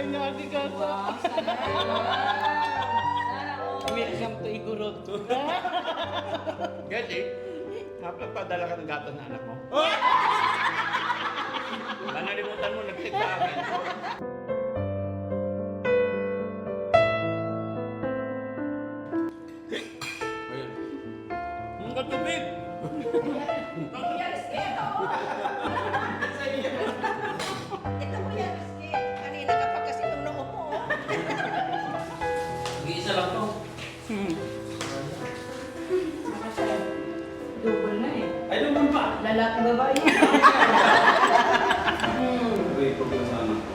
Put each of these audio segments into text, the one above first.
niya agigata. Welcome to Igorot. Guys, napapadala ka ng gato na anak mo. Nalimutan mo, nag-click sa akin. Ayun. Ang katubig! Ito po yan, Rizky. Kanina ka pa kasi nung noo mo. Mag-iisa lang to. Double na eh. Ay, naman pa! Lalaki babae. May pagkasama ko.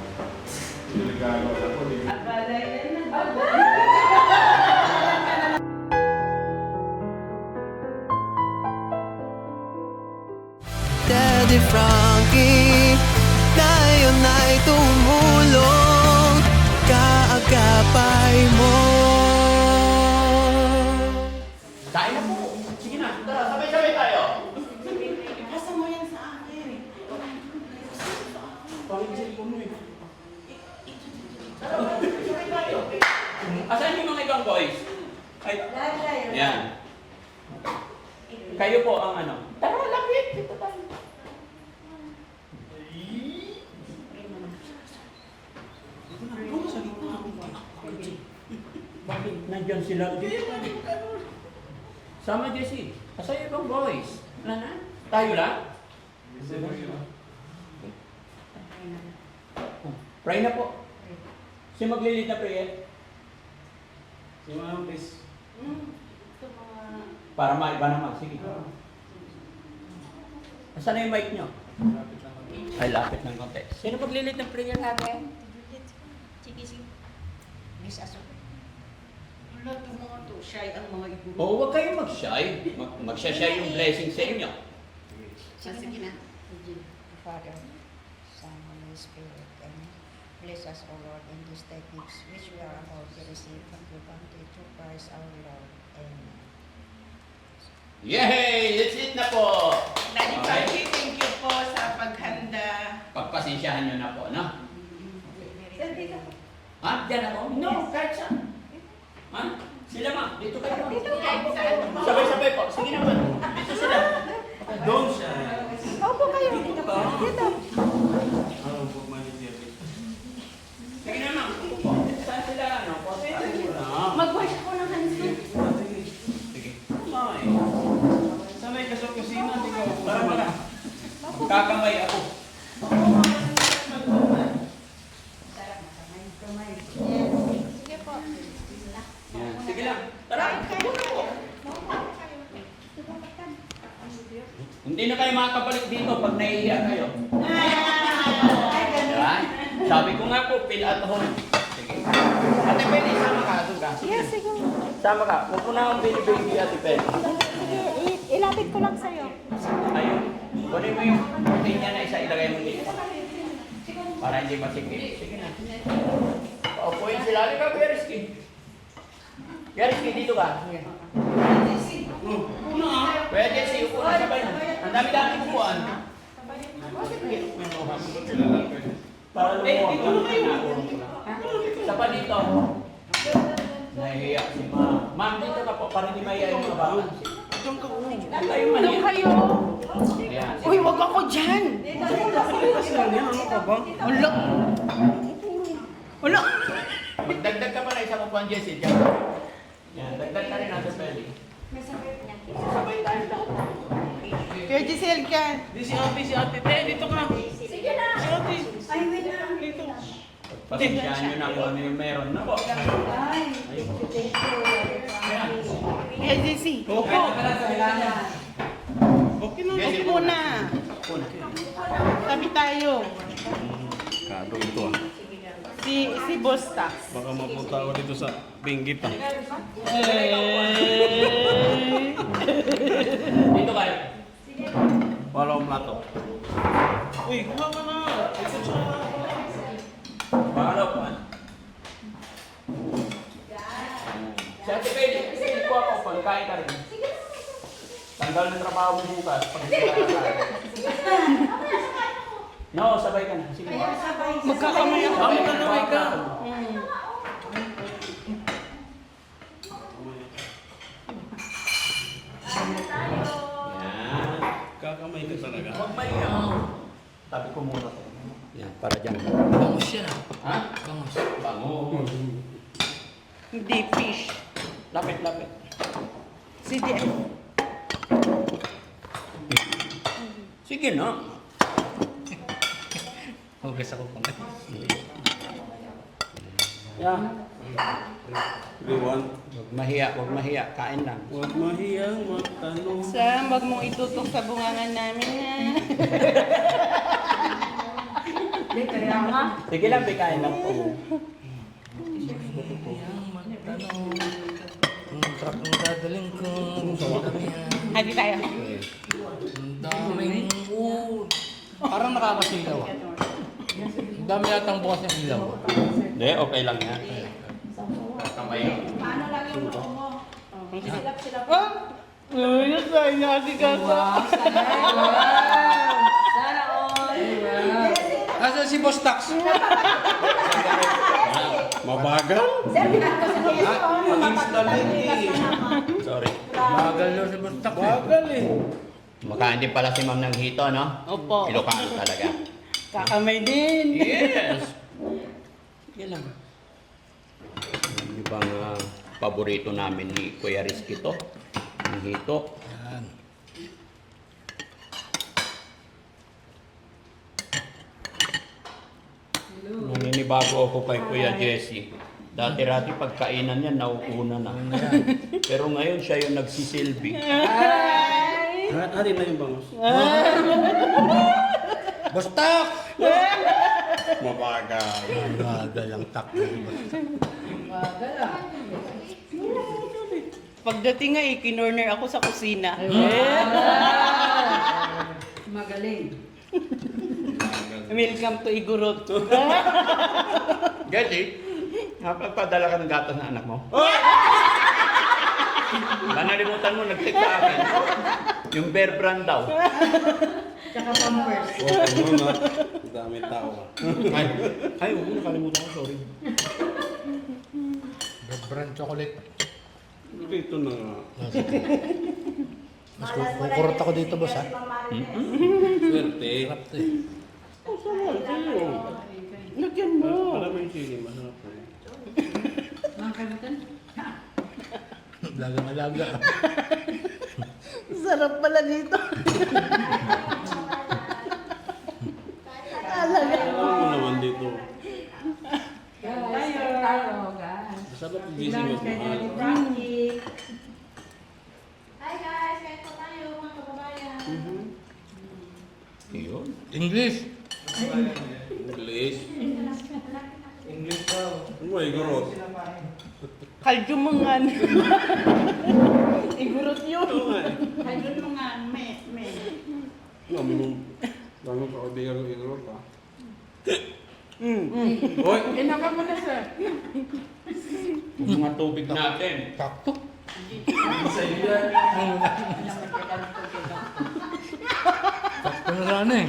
Delikado ako. Akala yan na. Daddy Frankie, ngayon ay tumulong, kaagapay mo. Kain na po! Sige na, tara, sabay-sabay tayo! Ipasa mo yan sa akin. Bakit cellphone mo eh? Tara, sabay tayo! Asan yung mga ibang boys? Ay, yan. Kayo po ang ano? Tara, lapit! Dito tayo. Bakit nandyan sila? Sama Jessie. Asa yung ibang boys? Wala na? Tayo lang? Pray na po. Siya maglilid na prayer. Si Ma'am, please. Para maiba naman. Sige. Asan na yung mic nyo? Lapit lang ako. Ay, lapit ng konti. Sino maglilid ng prayer natin? Sige, sige. Miss Aso. Wala itong mga to. Shy ang mga ibu. Oo, huwag kayong mag-shy. Mag-shy yung blessing sa inyo. Sige na. Father, Son, Holy Spirit, and bless us, O Lord, in these techniques which we are about to receive from the bounty through Christ our Lord. Amen. Yay! That's it na po! Daddy Frankie, thank you po sa paghanda. Pagpasensyahan nyo na po, no? Sandi ka. Ha? Diyan ako? No, kahit saan. Ha? Sila ma, dito kayo. Dito kahit saan. Sabay-sabay po. Sige naman. Dito sila. Doon siya. Opo kayo. Dito ba? Dito. Ano po, manager? Sige naman. Upo po. Saan sila? Ano? Mag-wash ko ng hands ko. Sige. Ay. Sanay ka sa kusina, di ka. Tara. Magkakamay ako. Sige po. Yan. Sige lang. Tara. Hindi na kayo makakabalik dito pag nahihiya kayo. Diba? Sabi ko nga po, feel at home. Sige. Ate Penny, sama ka. Doon ka. Yes, sige. Sama ka. Huwag mo na akong baby Ate Penny. Sige, ilapit ko lang sa'yo. Ayun. Kunin mo yung protein niya na isa, ilagay mo dito. Para hindi masikip. Sige na. Paupuin sila. Halika, Berisky. Berisky, dito ka. Sige. Kuya Jesse, upo na sabay na. Ang dami-dami upuan. Para lumuha ka. Isa pa dito. Nahihiya si Ma. Ma'am, dito ka po para hindi mahiya yung kabangan. Kayo man yan. Kayo. Ayan. Uy, wag ako dyan. Ulo. Ulo. Magdagdag ka pa na isa upuan, Jesse. Diyan. Yan, dagdag ka rin natin, Peli. Sabay tayo lahat. Kuya Giselle ka. Di si ate. Dito ka. Sige na. Si ate. Ay, wait lang. Dito. Pasensyahan nyo na kung ano yung meron na po. Ay, Ayun. thank you. Kuya Jessie. Opo. Okay na. Jesse, Upo muna. Una. Tabi tayo. Kado ito ah. Si Boss Tax. Baka mapunta ako dito sa Benguet ah. Dito kayo. Wala akong plato. Uy, kuha ka na. Ito siya. Paano po? Si Ate Peli, sige po ako, pagkain ka rin. Tanggal ng trabaho mo bukas. Pag hindi ka kakain. No, sabay ka na. Sige. Magkakamay ako. Magkakamay ka. Yan. Kakamay ka talaga. Huwag mayaw. Tabi ko muna to. Yan, para dyan. Bangus yan ah. Ha? Bangus. Bango. Hindi fish. Lapit, lapit. Sige. Sige na. Hugas ako pang Yan. Liwan. Huwag mahiya, huwag mahiya. Kain lang. Huwag mahiyang magtanong. Sam, wag mong itutok sa bungangan namin ha. Sige lang, kain lang po. Ang truck ng dadaling ko. Hadi tayo. Ang daming parang nakakasilaw ah. Ang dami yatang bukas ng ilaw. Hindi, okay lang yan. Kamay. Yun tayo niya si Kasa. Asan si Boss Tax? Mabagal? Sorry. Bagal na si Boss Tax. Bagal eh. Makain din pala si ma'am ng hito, no? Opo. Ilocano talaga. Kakamay din. Yes! Yan lang. Yung ibang paborito namin ni Kuya Rizky to. Ang hito. Yan. Naninibago ako kay Kuya Jesse. Dati-rati pagkainan niya, nauuna na. Pero ngayon siya yung nagsisilbi. Hari na yung bangus. Boss Tax! Mabagal. Bagal ang takbo ni Boss Tax. Pagdating nga, ikinorner ako sa kusina. Magaling. Welcome to Igorot. Jesse, napagpadala ka ng gatas na anak mo? Ba nalimutan mo, nag-text sa akin. Yung Bear Brand daw. Tsaka pampers. Huwag mo na. Ang dami tao. Ay, huwag mo nakalimutan ko, sorry. Brand chocolate. Ito na nga. Mas kukurot ako dito, boss ha. Swerte. Sarap to eh. Lagyan mo. Alam mo yung sili, masarap po. Lagang-alaga. Sarap pala dito. Alam mo naman dito. Masarap yung gising mo. Hi guys, kain po tayo mga kababayan. Yun. English. English. English daw. Ano ba, Igorot? Kaljumangan. Igorot yun. Ayun mo nga, me. Alam mo, gano'n ka kaibigan ng Igorot ha? Mm. Hoy! Inaka mo na, sir. Yung mga tubig natin. Sakto. Sakto na sana eh.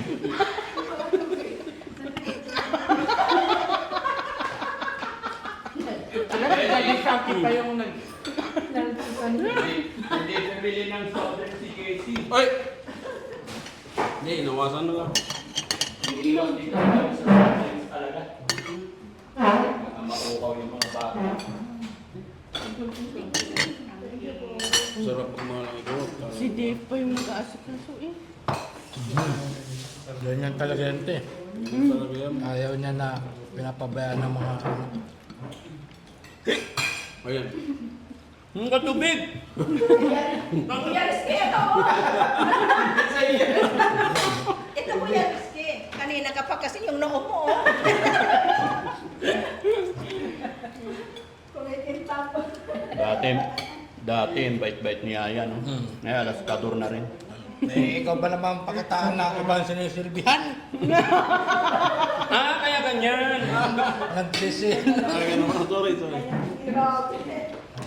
Nag-saki pa yung nag... Hindi nabili ng soda si Casey. Ay! Hindi, inawasan na lang. Iiwan dito sa talaga. Baka makukaw yung mga bata. Sarap kumain ng Igorot. Si Dave pa yung nag-aasikaso eh. Ganyan talaga yan te. Sarap yan. Ayaw niya na pinapabayaan ng mga Ayan. Ang katubig! Ito po yan, Rizky. Kanina ka pa kasi yung noo mo. Oh. Dati, ang bait-bait niya yan. No? Ngayon, alas 4 na rin. Eh, ikaw ba naman pakitaan na ibang sinisilbihan? Kaya ganyan. Nag-desil. Talaga naman, sorry.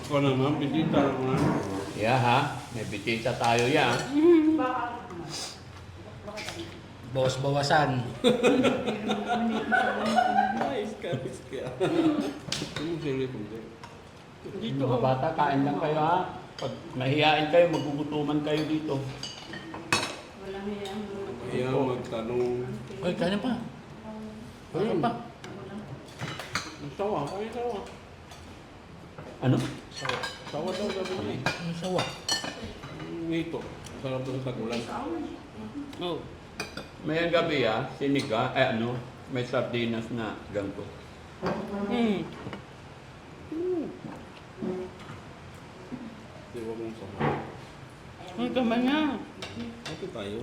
Ako naman, bisita naman. Yeah ha, may bitita tayo yan. Bawas-bawasan. Nice ka. Ano sila kung Dito, mga bata, kain lang kayo ha. Pag mahihain kayo, magugutuman kayo dito. kaya magtanong. Uy, kanin pa. Kanin pa. Ang sawa, kaya sawa. Ano? Sawa daw sabi niya eh. Ang sawa. Ngito, sarap daw sa tagulan. Oh. Mayang gabi siniga, may sardinas na ganito. Di ba kung sama? Ang tama niya. Ito tayo.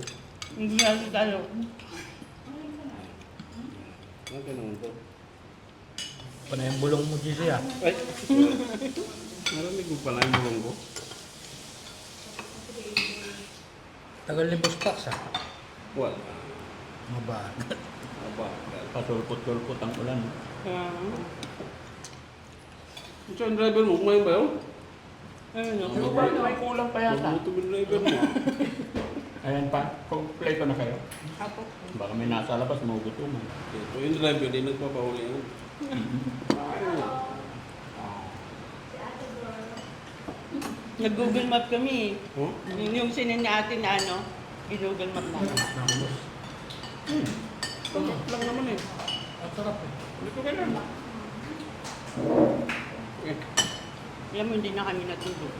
Hindi natin tayo. Okay naman to. Panay ang bulong mo, Gigi ah. Ay! Narinig mo pala yung bulong ko. Tagal ni Boss Pax ah. Wala. Mabagal. Aba. Pasulpot-sulpot ang ulan. Ito ang driver mo, kumain ba yun? Ayun, Ano ba? May kulang pa yata. Ito yung driver mo. Ayan pa, play ko na kayo. Ako. Baka may nasa labas, magugutuman. Ito yung driver, di nagpapahuli yun. Nag-Google Map kami. Huh? Yung sinin ni ate na i-Google Map namin. Sarap lang naman eh. Ang sarap eh. Dito ka lang. Alam mo, hindi na kami natulog.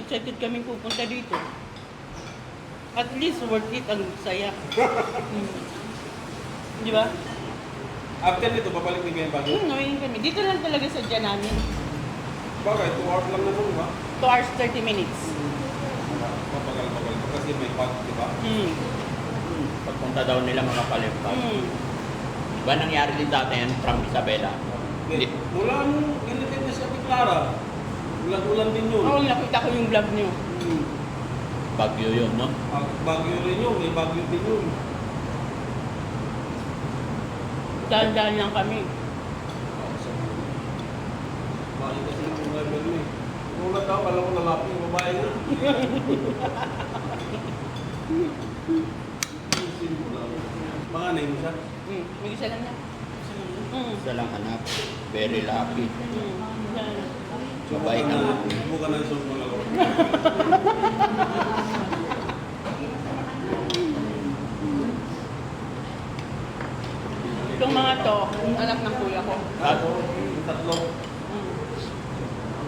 Excited kami pupunta dito. At least worth it ang saya. Di ba? After nito, babalik ni Ben bago? Knowing kami. Dito lang talaga sa dyan namin. Bakit? 2 hours lang naman, di ba? 2 hours 30 minutes. Mapagal-pagal pa kasi may pag, di ba? Pagpunta daw nila mga palimpag. Mm. Diba nangyari din dati yan from Isabela? Hindi. Mula nung ginitid niya sa Clara, ulan-ulan din yun. Oo, nakita ko yung vlog niyo. Bagyo yun, no? Bagyo rin yun, may bagyo din yun. Dahan-dahan lang kami. Balik kasi yung driver mo eh. Ulat daw, alam ko lalaki yung babae na. Mga name mo siya? May isa lang na. Isa lang anak. Very lucky. Isa lang. Mabait ang Bukan na yung sumpong ako. Itong mga to, anak ng kuya ko. Tatlo.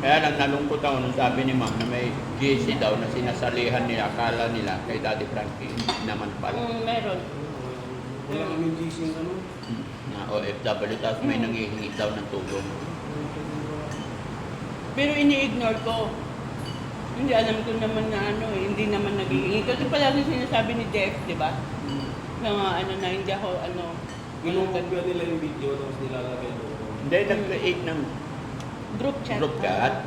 Kaya lang nalungkot ako nung sabi ni ma'am na may GC daw na sinasalihan nila, akala nila kay Daddy Frankie, hindi naman pala. Meron. Wala kami gising ano. Na OFW, tapos may nangihingi daw ng tulong. Pero ini-ignore ko. Hindi alam ko naman na hindi naman naghihingi. Kasi palagi sinasabi ni Jeff, di ba? Na na hindi ako Inukopya nila yung video tapos nilalagay doon. Hindi, nag-create ng group chat. Group chat?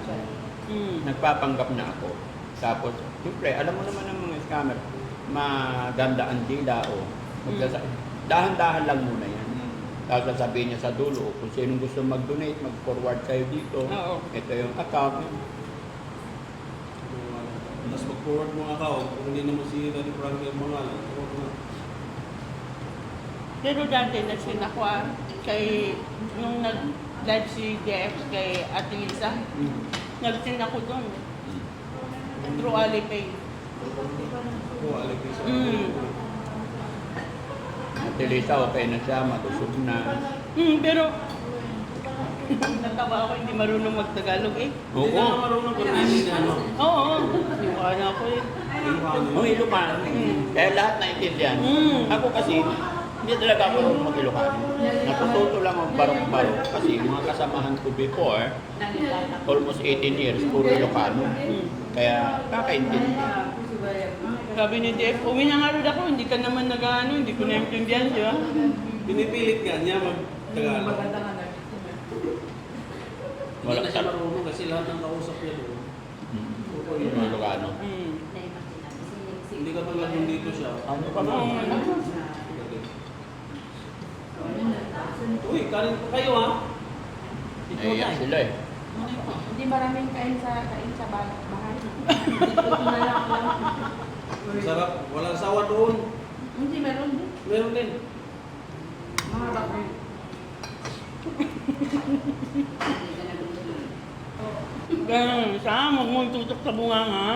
Mm. nagpapanggap na ako. Tapos, siyempre, alam mo naman ng mga scammer, maganda ang dila o dahan-dahan lang muna yan. Tapos sasabihin niya sa dulo, kung sinong gusto mag-donate, mag-forward kayo dito. Oo. Ito yung account. Tapos mag-forward mo ang account, kung hindi naman si Daddy Frankie ang pangalan. Huwag na. Pero dati nagsin ako kay nung nag-live si Jeff kay Ate Lisa. Nagsin ako doon. Through Alipay. Oo, alipin sa Ate Lisa, okay na siya, matusog na. Pero natawa ako, hindi marunong mag-Tagalog eh. Hindi ka na marunong kung hindi na ano. Oo, hindi ko na ako eh. Ang Ilocano. Kaya lahat naintindihan. Ako kasi, hindi talaga ako marunong mag-Ilocano. Natututo lang ang barong-barong kasi mga kasamahan ko before, almost 18 years, puro Ilocano. Kaya kakaintindi. Sabi ni Jeff, uwi na nga rin ako, hindi ka naman hindi ko naintindihan, di ba? Pinipilit nga niya mag-Tagalog. Wala Hindi na siya marunong kasi lahat ng kausap niya doon. Puro Ilocano. Hindi ka tulad nung dito siya. Ano pa ba? Uy, kanin pa kayo ha? Naiyak sila eh. Hindi maraming kain sa bahay. Sarap. Walang sawa doon. Hindi, meron din. Meron din. Mga bakit. Ganun siya, huwag mong tutok sa bunganga.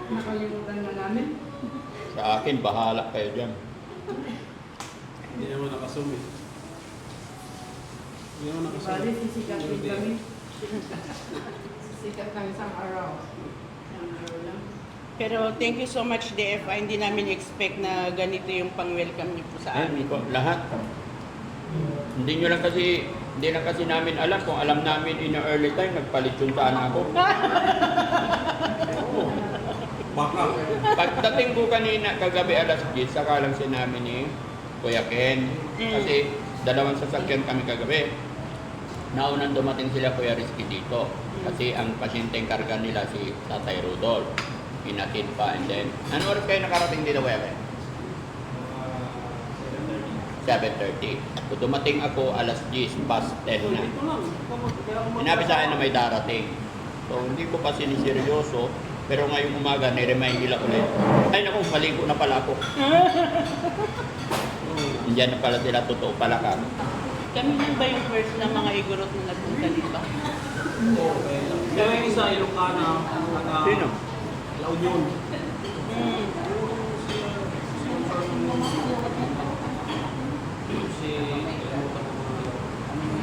Nakalimutan na namin. Sa akin, bahala kayo dyan. Hindi naman nakasumi. Hindi naman nakasumi. Bali, sisikat din kami. Sisikat ng isang araw. Isang araw lang. Pero thank you so much, DFI. Hindi namin expect na ganito yung pang-welcome niyo po sa amin. Lahat. Hindi lang kasi namin alam. Kung alam namin in the early time, nagpalit yung sana ako. Baka. Pagdating ko kanina, kagabi alas 10, saka lang sinabi ni Kuya Ken. Kasi dalawang sasakyan kami kagabi. Naunang dumating sila Kuya Rizky dito. Kasi ang pasyenteng karga nila si Tatay Rudolph. Inatin pa and then, ano oras kayo nakarating dito Kuya Ken? 7:30. So dumating ako alas 10, past 10 na. Sinabi sa akin na may darating. So hindi ko pa siniseryoso. Pero ngayong umaga, niremind nila ulit. Ay naku, maligo na pala ako. Diyan na pala sila, totoo pala ka. Kami lang ba yung first na mga igorot na nagpunta dito? Pero yung isa, Ilocana, Sino? La Union. Si...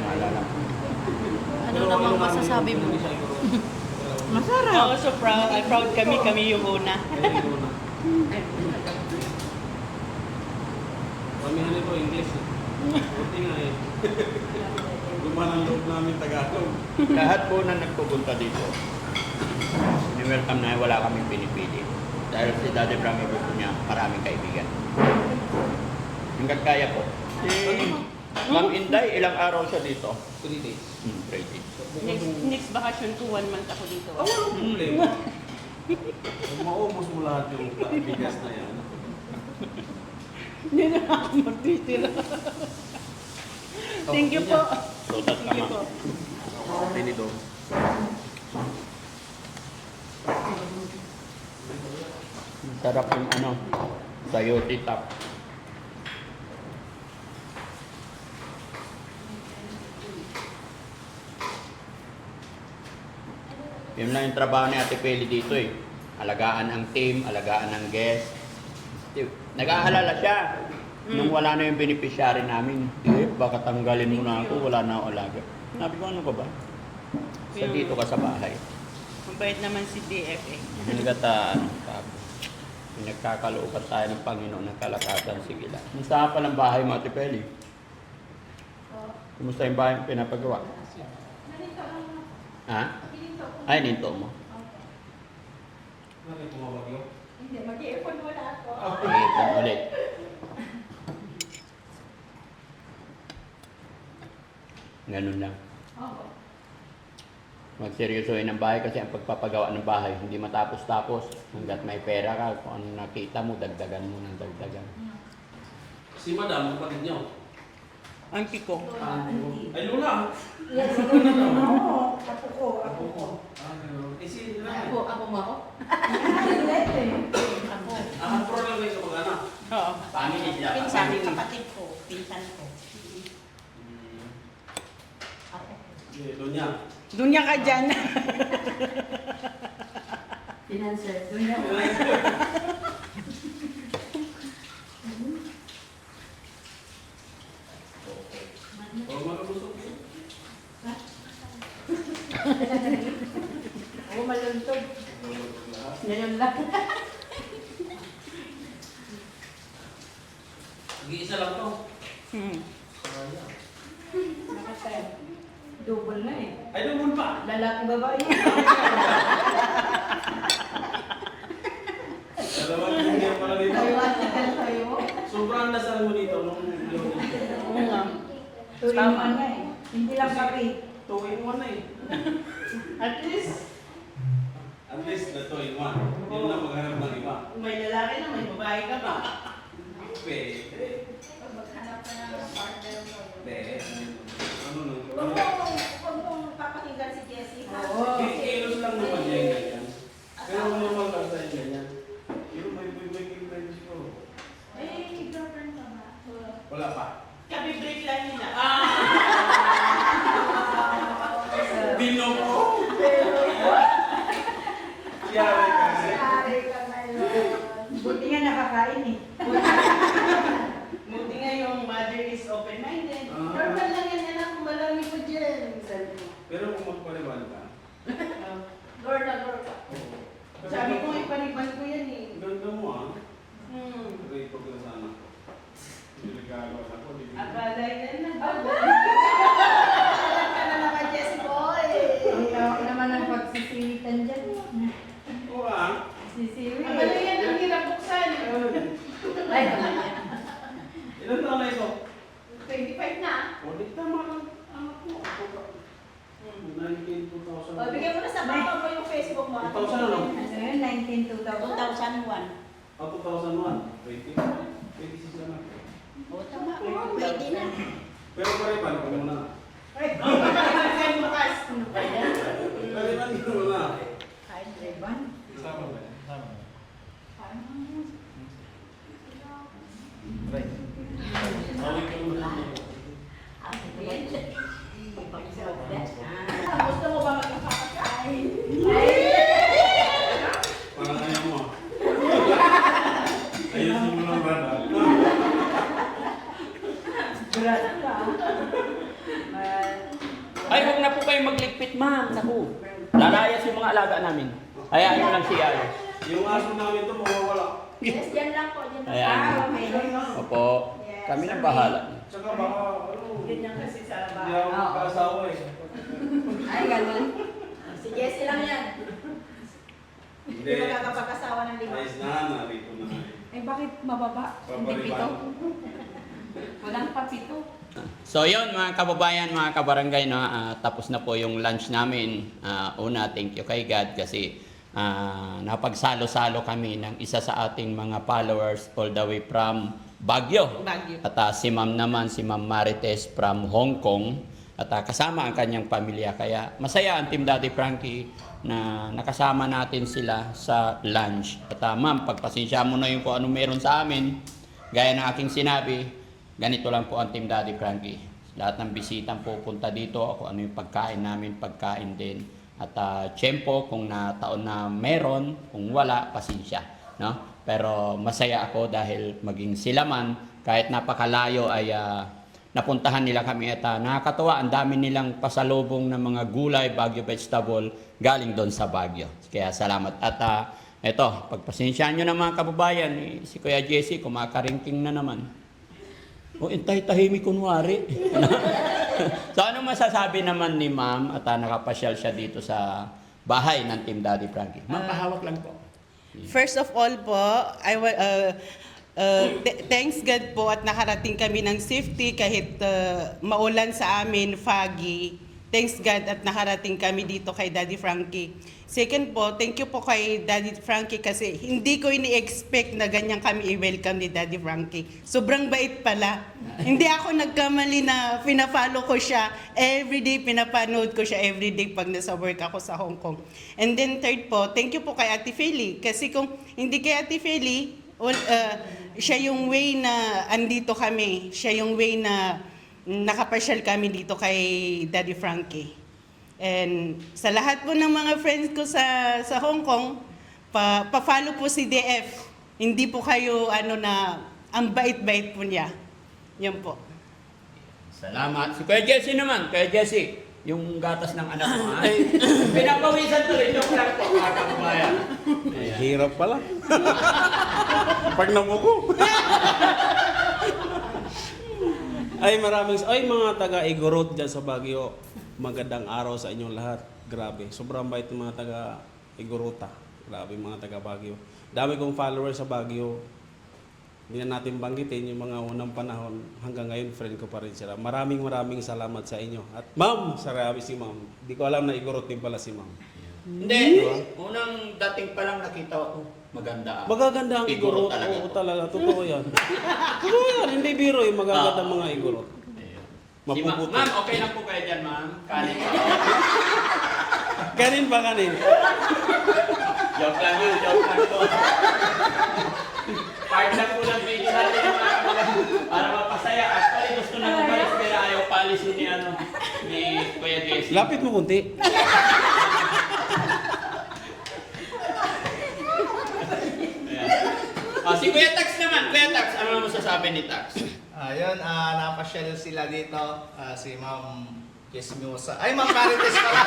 Maalala ko. Ano namang masasabi mo? Masarap. Ako so proud. Proud kami yung una. Pamihan nito, English. Buti nga eh. Gumawa ng loob namin Tagalog. Lahat po na nagpupunta dito, ni-welcome na wala kaming pinipili. Dahil si Daddy Bram gusto niya maraming kaibigan. Hanggang kaya po. Si Ma'am Inday, ilang araw siya dito? 3 days. 3 days. Next vacation ko, 1 month ako dito. Walang problema. Maubos mo lahat yung bigas na yan. Hindi na ako magtitira. Thank you po. Sutat ka Thank you ma. po. Tinidor. Sarap yung ano, sayote top. Yun lang yung trabaho ni Ate Peli dito eh. Alagaan ang team, alagaan ang guest. Nag-aalala siya. Nung wala na yung beneficiary namin, baka tanggalin mo na ako, wala na ako alaga. Sabi ko, ano ka ba? Sa dito ka sa bahay. Mabait naman si DFA. Hanggat pinagkakalooban tayo ng Panginoon ng kalakasan, sige lang. Kumusta pa lang bahay mo, Ate Peli? Kumusta yung bahay pinapagawa? Ha? Ay, ninto mo. Bakit tumawag yun? Hindi, mag-iipon muna ako. Iipon ulit. Ganun lang. Magseryosohin ang bahay kasi ang pagpapagawa ng bahay hindi matapos-tapos. Hanggat may pera ka, kung ano nakita mo, dagdagan mo ng dagdagan. Si Madam, kapatid niyo. Auntie ko. Ay, Lula! Yes, oo. Ako ko. Ganun. Eh, si Lula. Ako mo ako? Pro lang kayo sa mag-anak. Oo. Family sila. Pinsan, kapatid ko. Pinsan ko. Ako. Donya. Dunya ka dyan. Financer. Doon na. Huwag makabusok yun. Oo, maluntog. Ngayon lang. Nag-iisa lang to. Double na eh. Ay, dumul pa! Lalaki babae. Dalawang year pala dito. Tayo. Sobrang dasal mo dito nung Oo nga. Tama na eh. Hindi lang kape. 2 in 1 na eh. At least, At least na 2 in 1. Hindi mo na maghanap ng iba. may lalaki na, may babae ka pa. Pwede. Maghanap ka na ng partner mo. Pwede. Ano nung? Huwag mong papakinggan si Jessie. ha? Oo. Kilos lang naman niya yung ganyan. Pero normal lang sa inyo ganyan. Wala pa. Kabi-break lang nila. Bino po. Yari ka. Buti nga nakakain eh. Buti nga yung mother is open-minded. Normal lang yan, anak ko, malami ko dyan. Sabi ko. Pero kung magpaliwan ka, Lord na Lord ka. Sabi ko, ipariban ko yan eh. ganda mo ah. Hmm. Pagay ko na sana. Niligagawa ako. Akala yan na. Ka na naman, Jesse boy. Ang lawak naman ang pagsisilitan dyan. Oo ah. Sisiwi. Akala yan ang hirap buksan. Ay, naman yan. Ilan taon na ito? 25 na. Ulit tama lang. Anak mo. 19, 2000. O, bigyan mo na sa baka mo yung Facebook mo. 2000 ano? Ano yun? 19, 2001. Ah, 2001. 20. 26 na. O, tama. Pwede na. Pero pariban ko muna. Ay, bukas. Pariban ko muna. Kahit Reban. Sama ba yan? Awit ko muna. Gusto mo ba magkakakain? Parang ayaw mo. Ayusin mo lang, brada. Grana ka. Ay, huwag na po kayong magligpit, ma'am. Naku. Lalayas yung mga alaga namin. Hayaan nyo lang siya. Yung aso namin ito, mawawala. Yes, dyan lang po. Dyan lang. Ayan. Okay. Opo. Kami na bahala. Tsaka baka, ano, Ganyan kasi sa hindi bahay. ako magkaasawa eh. Ay, ganun. Si Jessie lang yan. Hindi. Hindi magkakapag-asawa ng lima. Ayos na, narito na. Eh bakit mababa? Hindi pito? Papariban. Walang papito. So yun mga kababayan, mga kabarangay, no, tapos na po yung lunch namin. Una, thank you kay God kasi napagsalo-salo kami ng isa sa ating mga followers all the way from Baguio. Baguio. At si ma'am naman, si Ma'am Marites from Hong Kong. At kasama ang kanyang pamilya. Kaya masaya ang Team Daddy Frankie na nakasama natin sila sa lunch. At ma'am, pagpasensya mo na yung kung ano meron sa amin. Gaya ng aking sinabi, ganito lang po ang Team Daddy Frankie. Lahat ng bisitang pupunta dito, ako ano yung pagkain namin, pagkain din. At tiyempo, kung na taon na meron, kung wala, pasensya. No? Pero masaya ako dahil maging sila man, kahit napakalayo ay napuntahan nila kami at nakakatawa, ang dami nilang pasalubong ng mga gulay, Baguio vegetable, galing doon sa Baguio. Kaya salamat. At eto, pagpasensyaan nyo na mga kababayan, si Kuya Jesse, kumakaringking na naman. O, intay-tahimik kunwari. So, anong masasabi naman ni ma'am at nakapasyal siya dito sa bahay ng Team Daddy Frankie? Ma'am, pahawak lang po. First of all po, thanks God po at nakarating kami ng safety kahit maulan sa amin, foggy. Thanks God at nakarating kami dito kay Daddy Frankie. Second po, thank you po kay Daddy Frankie kasi hindi ko ini-expect na ganyan kami i-welcome ni Daddy Frankie. Sobrang bait pala. Hindi ako nagkamali na pina-follow ko siya. Everyday pinapanood ko siya everyday pag nasa work ako sa Hong Kong. And then third po, thank you po kay Ate Feli. Kasi kung hindi kay Ate Feli, siya yung way na andito kami. Siya yung way na nakapasyal kami dito kay Daddy Frankie. And sa lahat po ng mga friends ko sa Hong Kong, pa-follow po si DF. Hindi po kayo ang bait-bait po niya. Yan po. Salamat. Si Kuya Jesse naman. Kuya Jesse, yung gatas ng anak mo, ha? Pinapawisan to rin yung lang po, mga kababayan. Hirap pala. Pag namuko. Ay, mga taga-Igorot dyan sa Baguio. Magandang araw sa inyong lahat. Grabe. Sobrang bait ng mga taga-Igorota. Grabe mga taga-Baguio. Dami kong followers sa Baguio. Hindi na natin banggitin yung mga unang panahon. Hanggang ngayon, friend ko pa rin sila. Maraming salamat sa inyo. At ma'am, sarami si ma'am. Hindi ko alam na Igorot din pala si ma'am. Hindi. Unang dating pa lang nakita ko, maganda. Magaganda ang Igorot. talaga Oo, to. talaga. Totoo yan. Totoo yan. Hindi biro yung magaganda mga Igorot. Si Mapuputi. ma'am, okay lang po kayo dyan, ma'am. Kanin pa. Kanin pa kanin. Joke lang yun, joke lang po. Part lang po ng video natin yung mga kababayan para mapasaya alisin ni Kuya Jesse. Lapit mo kunti. Ayan. Si Kuya Tax naman. Kuya Tax, ano masasabi ni Tax? Ayun, napasyal sila dito. Si Ma'am Kismusa. Ay, Ma'am Marites pala.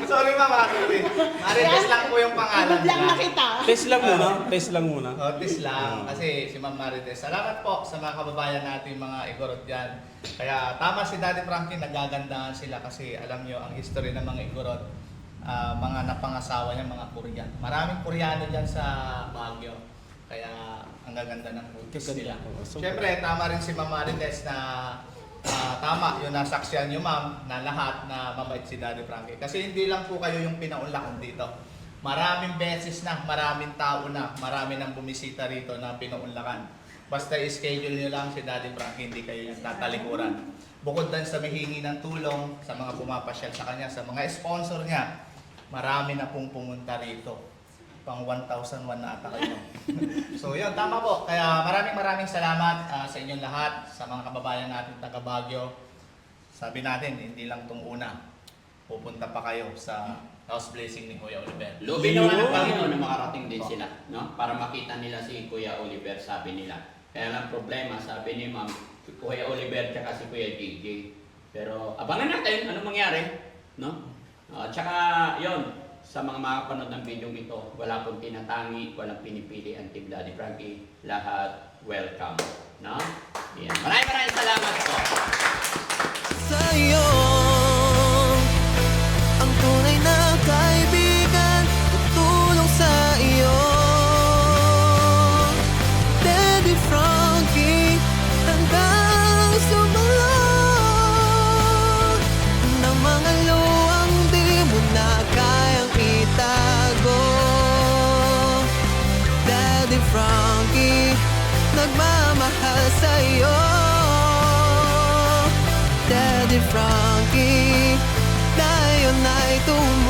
Sorry, Ma'am Marites. Marites lang po yung pangalan Lang na nila. kita. Test lang muna. Test lang muna. Otis lang. Kasi si Ma'am Marites. Salamat po sa mga kababayan natin, mga igorot dyan. Kaya tama si Daddy Frankie, nagagandahan sila kasi alam nyo ang history ng mga igorot. Mga napangasawa niya, mga Korean. Maraming Koreano dyan sa Baguio. Kaya ang gaganda ng movies nila. Siyempre, tama rin si Ma'am Marites na tama yung nasaksiyan nyo, ma'am, na lahat na mabait si Daddy Frankie. Kasi hindi lang po kayo yung pinaunlakan dito. Maraming beses na, maraming tao na, marami nang bumisita rito na pinuunlakan. Basta i-schedule nyo lang si Daddy Frankie, hindi kayo yung tatalikuran. Bukod din sa mahingi ng tulong, sa mga pumapasyal sa kanya, sa mga sponsor niya, marami na pong pumunta rito. Pang 1,001 na ata kayo. So yun, tama po. Kaya maraming salamat sa inyong lahat, sa mga kababayan natin taga Baguio. Sabi natin, hindi lang itong una. Pupunta pa kayo sa house blessing ni Kuya Oliver. Lubin naman ng Panginoon na makarating din sila, no? Para makita nila si Kuya Oliver, sabi nila. Kaya lang problema, sabi ni Ma'am, Kuya Oliver tsaka si Kuya JJ. Pero abangan natin ano mangyari, no? Tsaka yon, sa mga makapanood ng video ito, wala pong tinatangi, walang pinipili ang Team Daddy Frankie. Lahat welcome, no? Yan. Maraming salamat po. Sa'yo ang tunay na kaibigan, tutulong sa iyo. Daddy Frankie, handang sumalot ng mga luwang di mo na kayang itago. Daddy Frankie, nagmamahal sa'yo. Daddy Frankie, tayo na'y tumulong.